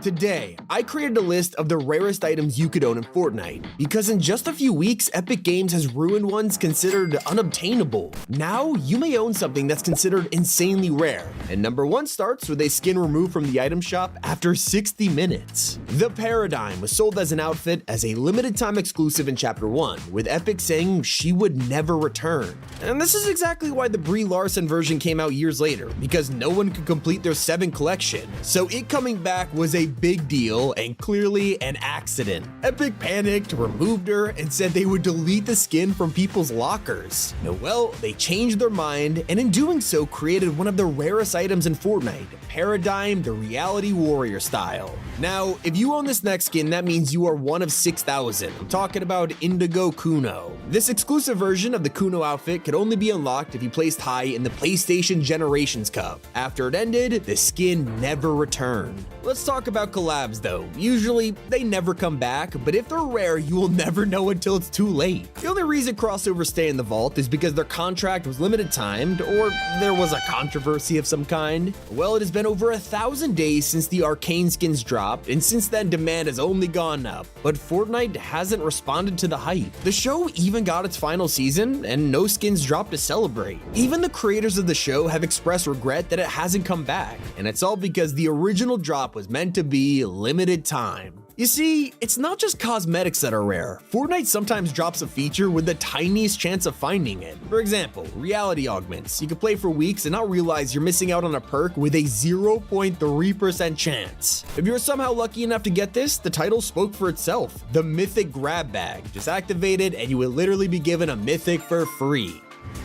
Today, I created a list of the rarest items you could own in Fortnite, because in just a few weeks, Epic Games has ruined ones considered unobtainable. Now, you may own something that's considered insanely rare, and number 1 starts with a skin removed from the item shop after 60 minutes. The Paradigm was sold as an outfit as a limited time exclusive in Chapter 1, with Epic saying she would never return. And this is exactly why the Brie Larson version came out years later, because no one could complete their 7 collection, so it coming back was a big deal and clearly an accident. Epic panicked, removed her, and said they would delete the skin from people's lockers. Now, well, they changed their mind, and in doing so created one of the rarest items in Fortnite, Paradigm the Reality Warrior style. Now, if you own this next skin, that means you are one of 6,000. I'm talking about Indigo Kuno. This exclusive version of the Kuno outfit could only be unlocked if you placed high in the PlayStation Generations Cup. After it ended, the skin never returned. Let's talk about collabs though. Usually, they never come back, but if they're rare, you will never know until it's too late. The only reason crossovers stay in the vault is because their contract was limited timed, or there was a controversy of some kind. Well, it has been over 1,000 days since the Arcane skins dropped, and since then demand has only gone up, but Fortnite hasn't responded to the hype. The show even got its final season, and no skins dropped to celebrate. Even the creators of the show have expressed regret that it hasn't come back, and it's all because the original drop was meant to be limited time. You see, it's not just cosmetics that are rare. Fortnite sometimes drops a feature with the tiniest chance of finding it. For example, reality augments. You can play for weeks and not realize you're missing out on a perk with a 0.3% chance. If you're somehow lucky enough to get this, the title spoke for itself. The Mythic Grab Bag. Just activate it and you will literally be given a Mythic for free.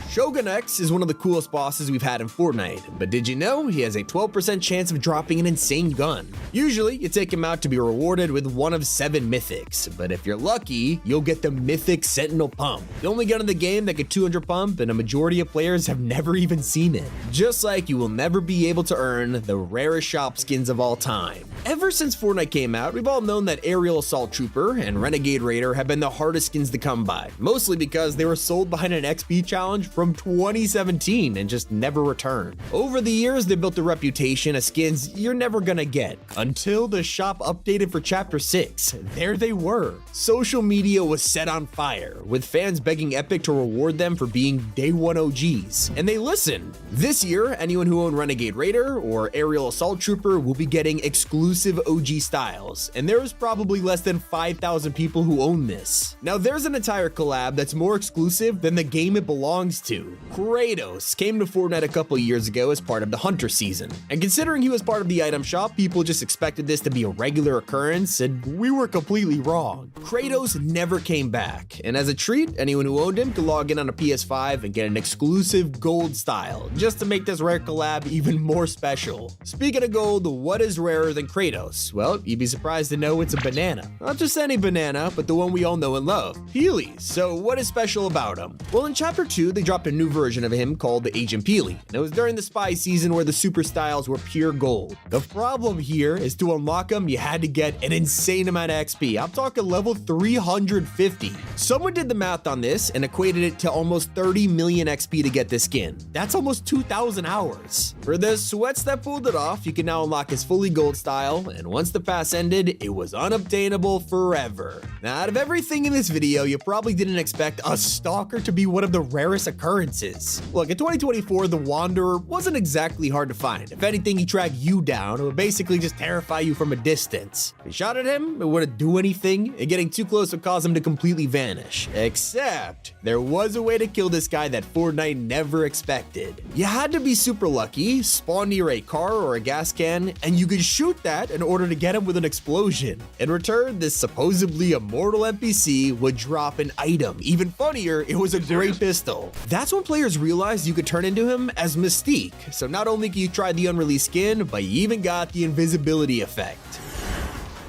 Shogun X is one of the coolest bosses we've had in Fortnite, but did you know he has a 12% chance of dropping an insane gun? Usually, you take him out to be rewarded with one of 7 mythics, but if you're lucky, you'll get the Mythic Sentinel Pump, the only gun in the game that can 200 pump, and a majority of players have never even seen it. Just like you will never be able to earn the rarest shop skins of all time. Ever since Fortnite came out, we've all known that Aerial Assault Trooper and Renegade Raider have been the hardest skins to come by, mostly because they were sold behind an XP challenge from 2017 and just never returned. Over the years, they built a reputation as skins you're never gonna get, until the shop updated for Chapter 6. There they were. Social media was set on fire, with fans begging Epic to reward them for being day 1 OGs, and they listened. This year, anyone who owned Renegade Raider or Aerial Assault Trooper will be getting exclusive OG styles, and there is probably less than 5,000 people who own this. Now, there's an entire collab that's more exclusive than the game it belongs to. Kratos came to Fortnite a couple years ago as part of the Hunter season, and considering he was part of the item shop, people just expected this to be a regular occurrence, and we were completely wrong. Kratos never came back, and as a treat, anyone who owned him could log in on a PS5 and get an exclusive gold style, just to make this rare collab even more special. Speaking of gold, what is rarer than Kratos? Well, you'd be surprised to know it's a banana. Not just any banana, but the one we all know and love, Peely's. So what is special about him? Well, in Chapter 2, they dropped a new version of him called Agent Peely, and it was during the spy season where the super styles were pure gold. The problem here is to unlock him, you had to get an insane amount of XP. I'm talking level 350. Someone did the math on this and equated it to almost 30 million XP to get this skin. That's almost 2,000 hours. For the sweats that pulled it off, you can now unlock his fully gold style, and once the pass ended, it was unobtainable forever. Now, out of everything in this video, you probably didn't expect a stalker to be one of the rarest occurrences. Look, in 2024, the Wanderer wasn't exactly hard to find. If anything, he tracked you down, it would basically just terrify you from a distance. If you shot at him, it wouldn't do anything, and getting too close would cause him to completely vanish. Except, there was a way to kill this guy that Fortnite never expected. You had to be super lucky, spawn near a car or a gas can, and you could shoot that in order to get him with an explosion. In return, this supposedly immortal NPC would drop an item. Even funnier, it was a great pistol. That's when players realized you could turn into him as Mystique. So not only can you try the unreleased skin, but you even got the invisibility effect.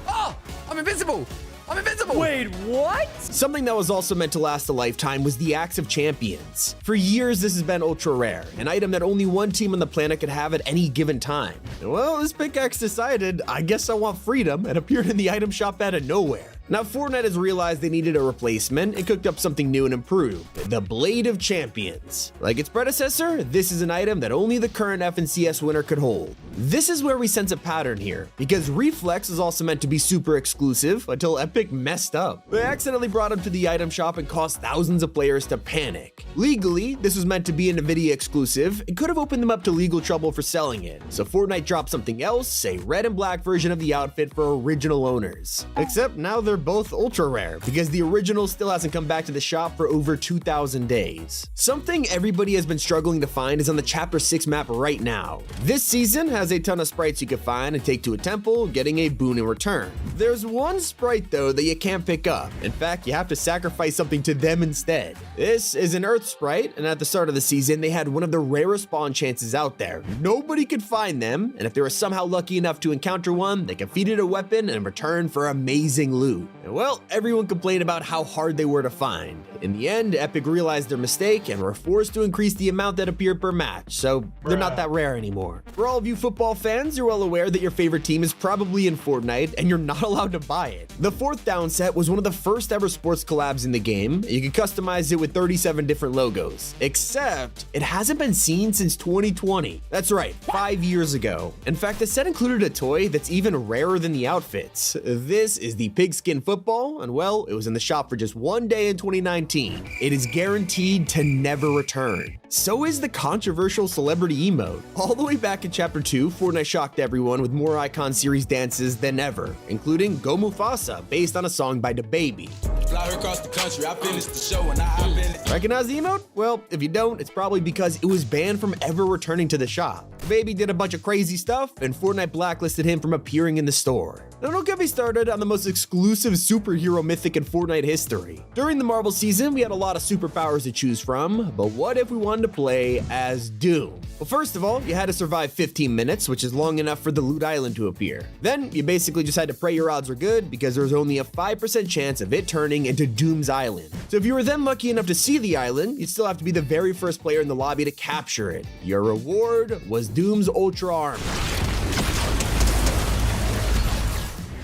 Oh, I'm invisible! I'm invincible! Wait, what? Something that was also meant to last a lifetime was the Axe of Champions. For years, this has been ultra rare, an item that only one team on the planet could have at any given time. Well, this pickaxe decided, I guess I want freedom, and appeared in the item shop out of nowhere. Now, Fortnite has realized they needed a replacement and cooked up something new and improved, the Blade of Champions. Like its predecessor, this is an item that only the current FNCS winner could hold. This is where we sense a pattern here, because Reflex is also meant to be super exclusive until Epic messed up. They accidentally brought him to the item shop and caused thousands of players to panic. Legally, this was meant to be an Nvidia exclusive and could have opened them up to legal trouble for selling it. So Fortnite dropped something else, a red and black version of the outfit for original owners. Except now they're both ultra rare, because the original still hasn't come back to the shop for over 2,000 days. Something everybody has been struggling to find is on the Chapter 6 map right now. This season has a ton of sprites you can find and take to a temple, getting a boon in return. There's one sprite though that you can't pick up. In fact, you have to sacrifice something to them instead. This is an Earth sprite, and at the start of the season, they had one of the rarest spawn chances out there. Nobody could find them, and if they were somehow lucky enough to encounter one, they defeated a weapon in return for amazing loot. And well, everyone complained about how hard they were to find. In the end, Epic realized their mistake and were forced to increase the amount that appeared per match, so they're not that rare anymore. For all of you football fans, you're well aware that your favorite team is probably in Fortnite, and you're not allowed to buy it. The 4th down set was one of the first ever sports collabs in the game. You can customize it with 37 different logos, except it hasn't been seen since 2020. That's right, 5 years ago. In fact, the set included a toy that's even rarer than the outfits. This is the pigskin football, and well, it was in the shop for just one day in 2019. It is guaranteed to never return. So is the controversial celebrity emote. All the way back in Chapter 2, Fortnite shocked everyone with more Icon series dances than ever, including Go Mufasa, based on a song by DaBaby. Fly across the country, I finished the show and I hop in. Recognize the emote? Well, if you don't, it's probably because it was banned from ever returning to the shop. DaBaby did a bunch of crazy stuff, and Fortnite blacklisted him from appearing in the store. Now don't get me started on the most exclusive superhero mythic in Fortnite history. During the Marvel season, we had a lot of superpowers to choose from, but what if we wanted to play as Doom? Well, first of all, you had to survive 15 minutes, which is long enough for the loot island to appear. Then, you basically just had to pray your odds were good, because there was only a 5% chance of it turning into Doom's Island. So if you were then lucky enough to see the island, you'd still have to be the very first player in the lobby to capture it. Your reward was Doom's Ultra Armor.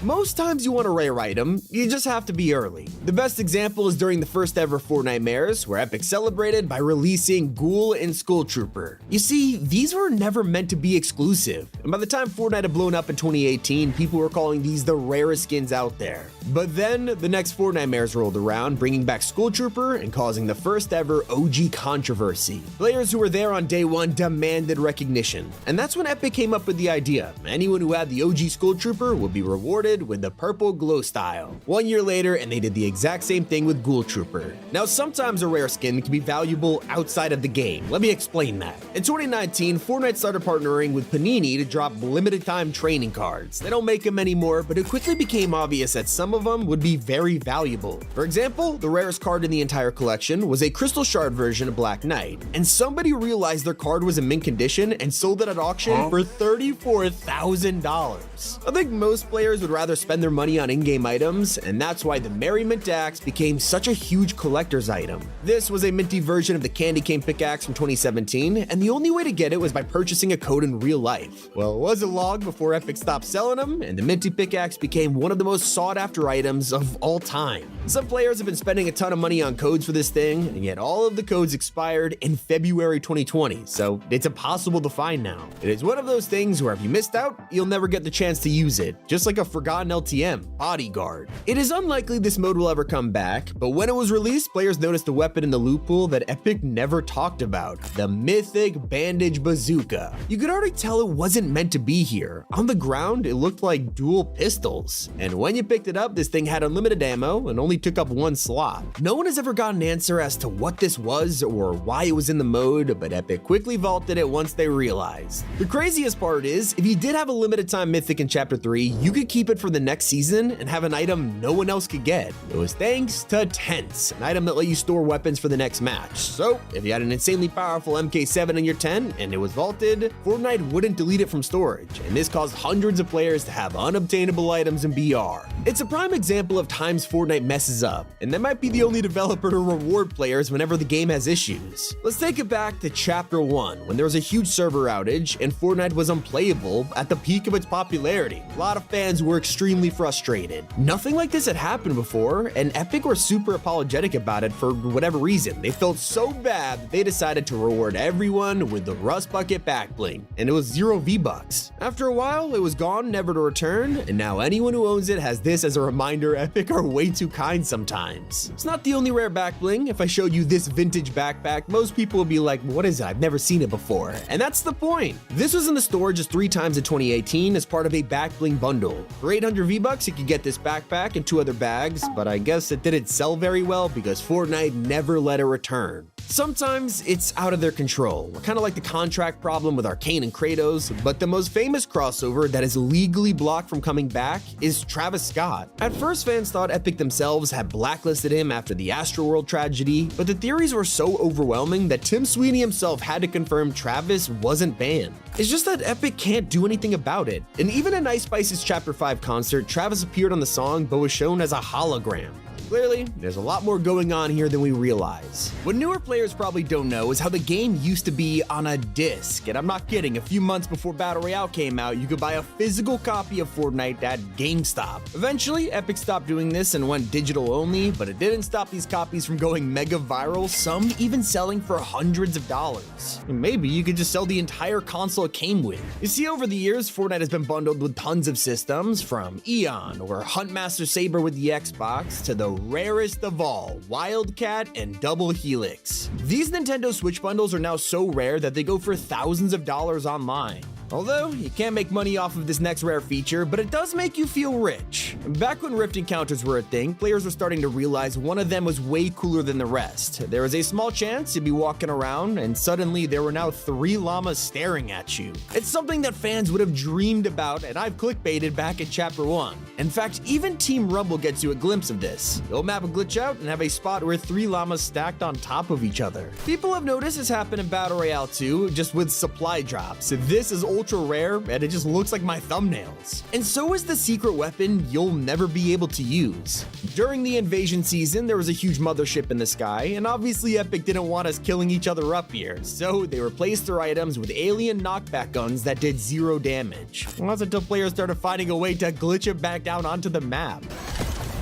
Most times you want a rare item, you just have to be early. The best example is during the first ever Fortnite Mares, where Epic celebrated by releasing Ghoul and Skull Trooper. You see, these were never meant to be exclusive, and by the time Fortnite had blown up in 2018, people were calling these the rarest skins out there. But then, the next Fortnite Mares rolled around, bringing back Skull Trooper and causing the first ever OG controversy. Players who were there on day one demanded recognition, and that's when Epic came up with the idea. Anyone who had the OG Skull Trooper would be rewarded with the purple glow style. 1 year later, and they did the exact same thing with Ghoul Trooper. Now, sometimes a rare skin can be valuable outside of the game. Let me explain that. In 2019, Fortnite started partnering with Panini to drop limited time training cards. They don't make them anymore, but it quickly became obvious that some of them would be very valuable. For example, the rarest card in the entire collection was a Crystal Shard version of Black Knight, and somebody realized their card was in mint condition and sold it at auction for $34,000. I think most players would rather spend their money on in-game items, and that's why the Merriment Axe became such a huge collector's item. This was a minty version of the Candy Cane pickaxe from 2017, and the only way to get it was by purchasing a code in real life. Well, it wasn't long before Epic stopped selling them, and the minty pickaxe became one of the most sought-after items of all time. Some players have been spending a ton of money on codes for this thing, and yet all of the codes expired in February 2020, so it's impossible to find now. It is one of those things where if you missed out, you'll never get the chance to use it, just like a forgotten LTM, Bodyguard. It is unlikely this mode will ever come back, but when it was released, players noticed a weapon in the loot pool that Epic never talked about, the mythic Bandage Bazooka. You could already tell it wasn't meant to be here. On the ground, it looked like dual pistols, and when you picked it up, this thing had unlimited ammo and only took up one slot. No one has ever gotten an answer as to what this was or why it was in the mode, but Epic quickly vaulted it once they realized. The craziest part is, if you did have a limited time mythic in Chapter 3, you could keep it for the next season and have an item no one else could get. It was thanks to Tents, an item that let you store weapons for the next match. So, if you had an insanely powerful MK7 in your tent and it was vaulted, Fortnite wouldn't delete it from storage, and this caused hundreds of players to have unobtainable items in BR. It's a prime example of times Fortnite messes up, and they might be the only developer to reward players whenever the game has issues. Let's take it back to Chapter 1, when there was a huge server outage and Fortnite was unplayable at the peak of its popularity. A lot of fans were extremely frustrated. Nothing like this had happened before, and Epic were super apologetic about it for whatever reason. They felt so bad that they decided to reward everyone with the Rust Bucket back bling, and it was 0 V-Bucks. After a while, it was gone, never to return, and now anyone who owns it has this as a reminder Epic are way too kind sometimes. It's not the only rare back bling. If I showed you this vintage backpack, most people would be like, what is it? I've never seen it before. And that's the point. This was in the store just 3 times in 2018 as part of a back bling bundle. For 800 V-Bucks, you could get this backpack and 2 other bags, but I guess it didn't sell very well because Fortnite never let it return. Sometimes it's out of their control, kind of like the contract problem with Arcane and Kratos, but the most famous crossover that is legally blocked from coming back is Travis Scott. At first, fans thought Epic themselves had blacklisted him after the Astroworld tragedy, but the theories were so overwhelming that Tim Sweeney himself had to confirm Travis wasn't banned. It's just that Epic can't do anything about it. And even at Ice Spice's Chapter 5 concert, Travis appeared on the song but was shown as a hologram. Clearly, there's a lot more going on here than we realize. What newer players probably don't know is how the game used to be on a disc. And I'm not kidding, a few months before Battle Royale came out, you could buy a physical copy of Fortnite at GameStop. Eventually, Epic stopped doing this and went digital only, but it didn't stop these copies from going mega viral, some even selling for hundreds of dollars. And maybe you could just sell the entire console it came with. You see, over the years, Fortnite has been bundled with tons of systems, from Eon or Huntmaster Saber with the Xbox to the rarest of all, Wildcat and Double Helix. These Nintendo Switch bundles are now so rare that they go for thousands of dollars online. Although, you can't make money off of this next rare feature, but it does make you feel rich. Back when Rift encounters were a thing, players were starting to realize one of them was way cooler than the rest. There was a small chance you'd be walking around, and suddenly there were now 3 llamas staring at you. It's something that fans would have dreamed about, and I've clickbaited back in Chapter 1. In fact, even Team Rumble gets you a glimpse of this. You'll map a glitch out and have a spot where 3 llamas stacked on top of each other. People have noticed this happen in Battle Royale 2, just with supply drops. This is ultra rare, and it just looks like my thumbnails. And so is the secret weapon you'll never be able to use. During the invasion season, there was a huge mothership in the sky, and obviously Epic didn't want us killing each other up here, so they replaced their items with alien knockback guns that did 0 damage. Well, that's until players started finding a way to glitch it back down onto the map.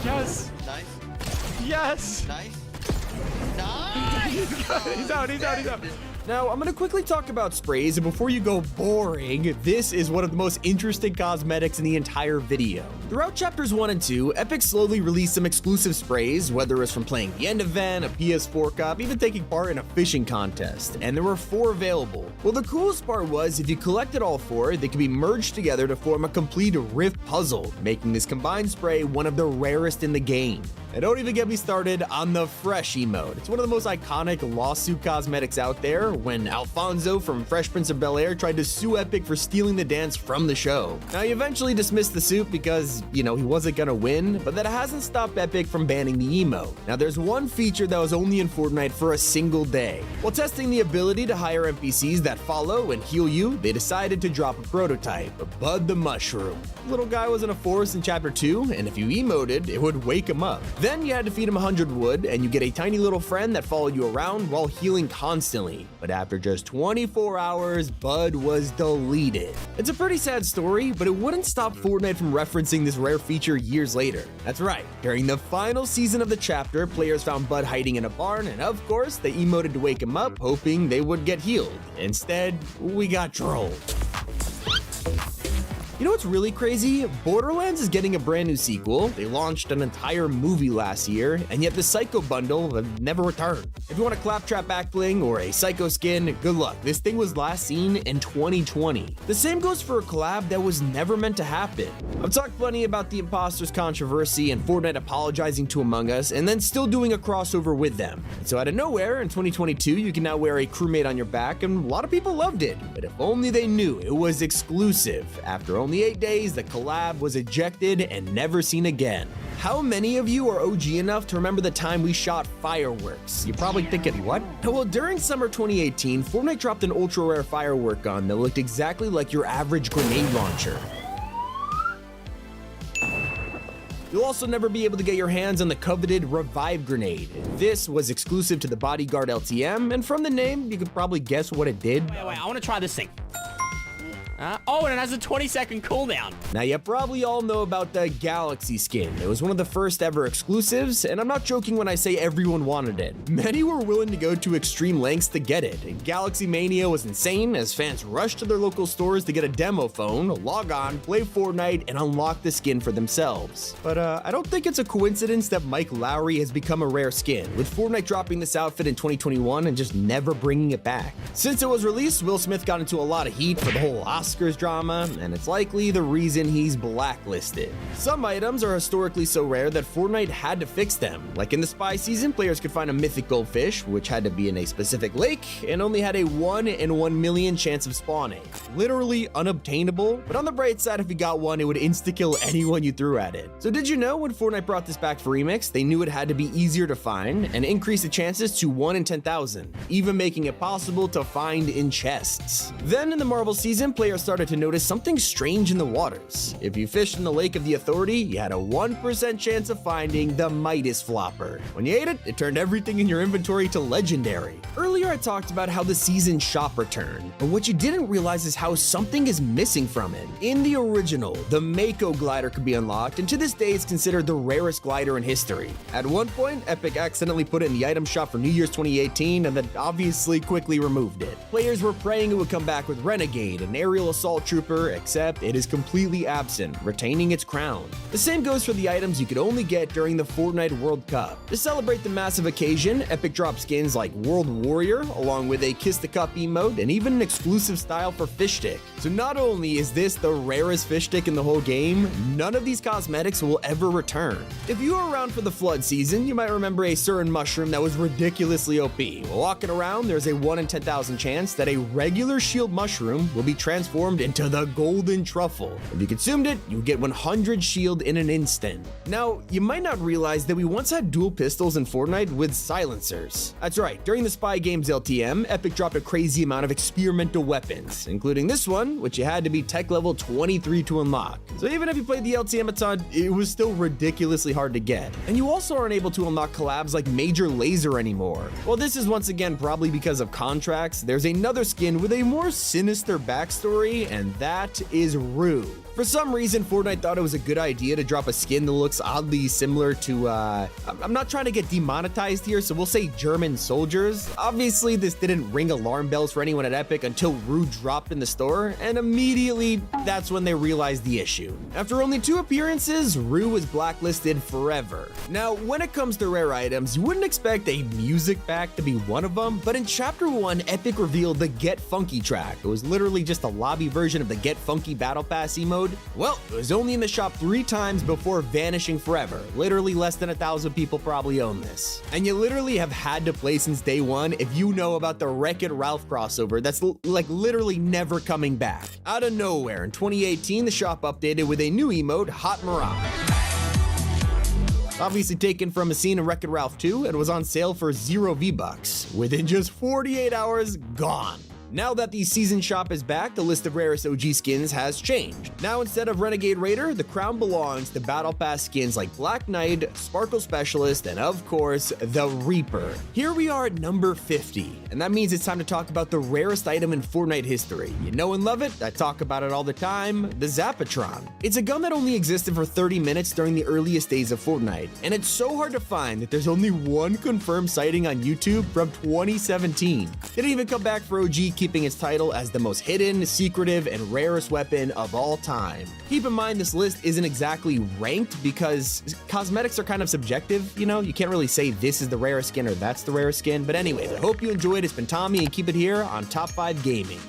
Yes! Nice. Yes! Nice. Nice. He's out. Now, I'm gonna quickly talk about sprays, and before you go boring, this is one of the most interesting cosmetics in the entire video. Throughout chapters 1 and 2, Epic slowly released some exclusive sprays, whether it's from playing the end event, a PS4 cup, even taking part in a fishing contest, and there were 4 available. Well, the coolest part was, if you collected all 4, they could be merged together to form a complete Rift puzzle, making this combined spray one of the rarest in the game. And don't even get me started on the Fresh emote. It's one of the most iconic lawsuit cosmetics out there, when Alfonso from Fresh Prince of Bel-Air tried to sue Epic for stealing the dance from the show. Now, he eventually dismissed the suit because, he wasn't gonna win, but that hasn't stopped Epic from banning the emote. Now, there's one feature that was only in Fortnite for a single day. While testing the ability to hire NPCs that follow and heal you, they decided to drop a prototype, Bud the Mushroom. The little guy was in a forest in Chapter 2, and if you emoted, it would wake him up. Then you had to feed him 100 wood, and you get a tiny little friend that followed you around while healing constantly. But after just 24 hours, Bud was deleted. It's a pretty sad story, but it wouldn't stop Fortnite from referencing this rare feature years later. That's right, during the final season of the chapter, players found Bud hiding in a barn, and of course, they emoted to wake him up, hoping they would get healed. Instead, we got trolled. You know what's really crazy? Borderlands is getting a brand new sequel. They launched an entire movie last year, and yet the Psycho bundle have never returned. If you want a Claptrap back bling or a Psycho skin, good luck. This thing was last seen in 2020. The same goes for a collab that was never meant to happen. I've talked plenty about the imposters controversy and Fortnite apologizing to Among Us and then still doing a crossover with them. And so out of nowhere, in 2022, you can now wear a crewmate on your back, and a lot of people loved it. But if only they knew it was exclusive. After only 8 days, the collab was ejected and never seen again. How many of you are OG enough to remember the time we shot fireworks? You're probably thinking, what? Well, during summer 2018, Fortnite dropped an ultra rare firework gun that looked exactly like your average grenade launcher. You'll also never be able to get your hands on the coveted Revive Grenade. This was exclusive to the Bodyguard LTM, and from the name, you could probably guess what it did. Wait, I want to try this thing. Oh, and it has a 20-second cooldown. Now, you probably all know about the Galaxy skin. It was one of the first ever exclusives, and I'm not joking when I say everyone wanted it. Many were willing to go to extreme lengths to get it. And Galaxy Mania was insane as fans rushed to their local stores to get a demo phone, log on, play Fortnite, and unlock the skin for themselves. But I don't think it's a coincidence that Mike Lowry has become a rare skin, with Fortnite dropping this outfit in 2021 and just never bringing it back. Since it was released, Will Smith got into a lot of heat for the whole Oscars drama, and it's likely the reason he's blacklisted. Some items are historically so rare that Fortnite had to fix them. Like in the Spy season, players could find a mythic goldfish, which had to be in a specific lake, and only had a 1 in 1 million chance of spawning. Literally unobtainable, but on the bright side, if you got one, it would insta-kill anyone you threw at it. So did you know when Fortnite brought this back for Remix, they knew it had to be easier to find and increase the chances to 1 in 10,000, even making it possible to find in chests. Then in the Marvel season, players started to notice something strange in the waters. If you fished in the Lake of the Authority, you had a 1% chance of finding the Midas Flopper. When you ate it, it turned everything in your inventory to legendary. Earlier I talked about how the season shop returned, but what you didn't realize is how something is missing from it. In the original, the Mako glider could be unlocked, and to this day it's considered the rarest glider in history. At one point, Epic accidentally put it in the item shop for New Year's 2018 and then obviously quickly removed it. Players were praying it would come back with Renegade, an aerial assault trooper, except it is completely absent, retaining its crown. The same goes for the items you could only get during the Fortnite World Cup. To celebrate the massive occasion, Epic dropped skins like World Warrior, along with a Kiss the Cup emote, and even an exclusive style for Fish Stick. So not only is this the rarest fish stick in the whole game, none of these cosmetics will ever return. If you were around for the Flood season, you might remember a certain mushroom that was ridiculously OP. While walking around, there's a 1 in 10,000 chance that a regular shield mushroom will be transformed into the golden truffle. If you consumed it, you would get 100 shield in an instant. Now, you might not realize that we once had dual pistols in Fortnite with silencers. That's right, during the Spy Games LTM, Epic dropped a crazy amount of experimental weapons, including this one, which you had to be tech level 23 to unlock. So even if you played the LTM a ton, it was still ridiculously hard to get. And you also aren't able to unlock collabs like Major Lazer anymore. Well, this is once again probably because of contracts. There's another skin with a more sinister backstory, and that is Rue. For some reason, Fortnite thought it was a good idea to drop a skin that looks oddly similar to, I'm not trying to get demonetized here, so we'll say German soldiers. Obviously, this didn't ring alarm bells for anyone at Epic until Rue dropped in the store, and immediately, that's when they realized the issue. After only 2 appearances, Rue was blacklisted forever. Now, when it comes to rare items, you wouldn't expect a music pack to be one of them, but in Chapter 1, Epic revealed the Get Funky track. It was literally just a lobby version of the Get Funky Battle Pass emote. Well, it was only in the shop 3 times before vanishing forever. Literally less than 1,000 people probably own this. And you literally have had to play since day 1 if you know about the Wreck-It Ralph crossover that's like literally never coming back. Out of nowhere, in 2018, the shop updated with a new emote, Hot Mirage. Obviously taken from a scene in Wreck-It Ralph 2, and was on sale for 0 V-Bucks. Within just 48 hours, gone. Now that the season shop is back, the list of rarest OG skins has changed. Now instead of Renegade Raider, the crown belongs to Battle Pass skins like Black Knight, Sparkle Specialist, and of course, the Reaper. Here we are at number 50, and that means it's time to talk about the rarest item in Fortnite history. You know and love it, I talk about it all the time, the Zapatron. It's a gun that only existed for 30 minutes during the earliest days of Fortnite, and it's so hard to find that there's only 1 confirmed sighting on YouTube from 2017. It didn't even come back for OG, keeping its title as the most hidden, secretive, and rarest weapon of all time. Keep in mind this list isn't exactly ranked because cosmetics are kind of subjective, you know? You can't really say this is the rarest skin or that's the rarest skin, but anyways, I hope you enjoyed. It's been Tommy, and keep it here on Top 5 Gaming.